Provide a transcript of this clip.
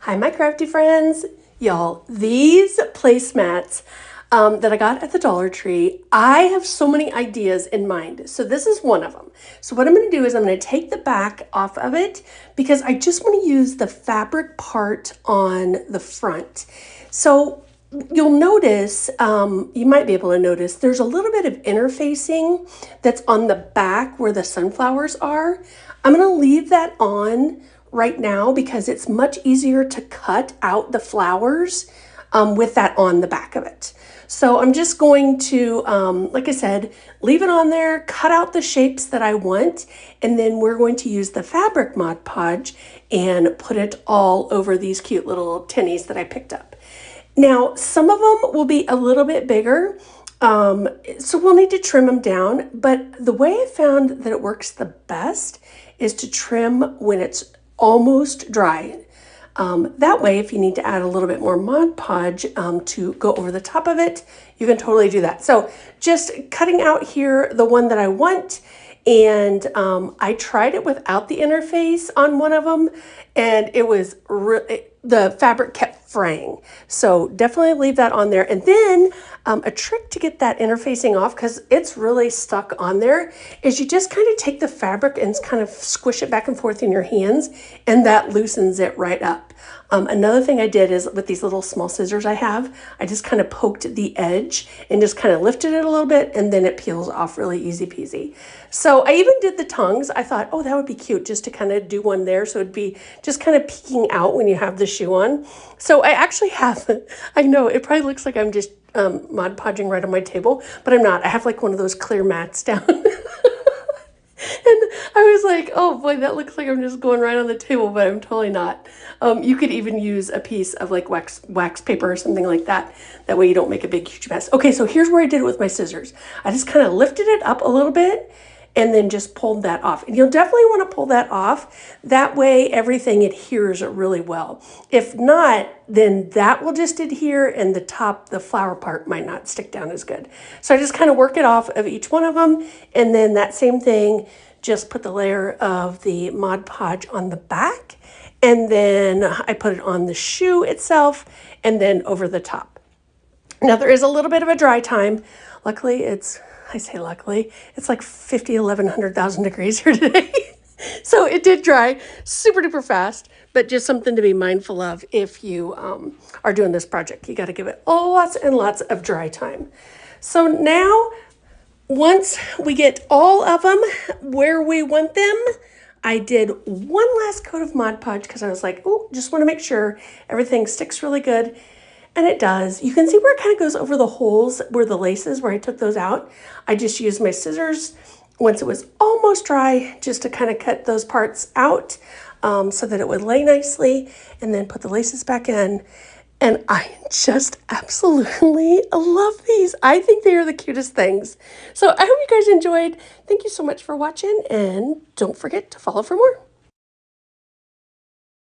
Hi, my crafty friends. Y'all, these placemats that I got at the Dollar Tree, I have so many ideas in mind. So this is one of them. So what I'm going to do is I'm going to take the back off of it because I just want to use the fabric part on the front. So you'll notice, you might be able to notice, there's a little bit of interfacing that's on the back where the sunflowers are. I'm going to leave that on right now because it's much easier to cut out the flowers with that on the back of it. So I'm just going to, like I said, leave it on there, cut out the shapes that I want, and then we're going to use the fabric Mod Podge and put it all over these cute little tinnies that I picked up. Now, some of them will be a little bit bigger, so we'll need to trim them down, but the way I found that it works the best is to trim when it's almost dry. That way, if you need to add a little bit more Mod Podge to go over the top of it, you can totally do that. So just cutting out here the one that I want, and I tried it without the interface on one of them, and it was the fabric kept fraying. So definitely leave that on there. And then a trick to get that interfacing off, because it's really stuck on there, is you just kind of take the fabric and kind of squish it back and forth in your hands, and that loosens it right up. Another thing I did is with these little small scissors I have, I just kind of poked the edge and just kind of lifted it a little bit, and then it peels off really easy peasy. So I even did the tongues. I thought, oh, that would be cute just to kind of do one there. So it'd be just kind of peeking out when you have the shoe on. So I actually have, I know it probably looks like I'm just Mod Podging right on my table, but I'm not. I have like one of those clear mats down. And I was like, oh boy, that looks like I'm just going right on the table, but I'm totally not. You could even use a piece of like wax paper or something like that. That way you don't make a big, huge mess. Okay, so here's where I did it with my scissors. I just kind of lifted it up a little bit and then just pulled that off. And you'll definitely want to pull that off. That way everything adheres really well. If not, then that will just adhere and the top, the flower part might not stick down as good. So I just kind of work it off of each one of them. And then that same thing, just put the layer of the Mod Podge on the back. And then I put it on the shoe itself and then over the top. Now there is a little bit of a dry time. Luckily I say luckily, it's like 50, 1100,000 degrees here today. So it did dry super duper fast, but just something to be mindful of if you are doing this project. You got to give it lots and lots of dry time. So now, once we get all of them where we want them, I did one last coat of Mod Podge because I was like, oh, just want to make sure everything sticks really good. And it does. You can see where it kind of goes over the holes where the laces, where I took those out. I just used my scissors once it was almost dry just to kind of cut those parts out so that it would lay nicely, and then put the laces back in. And I just absolutely love these. I think they are the cutest things. So I hope you guys enjoyed. Thank you so much for watching, and don't forget to follow for more.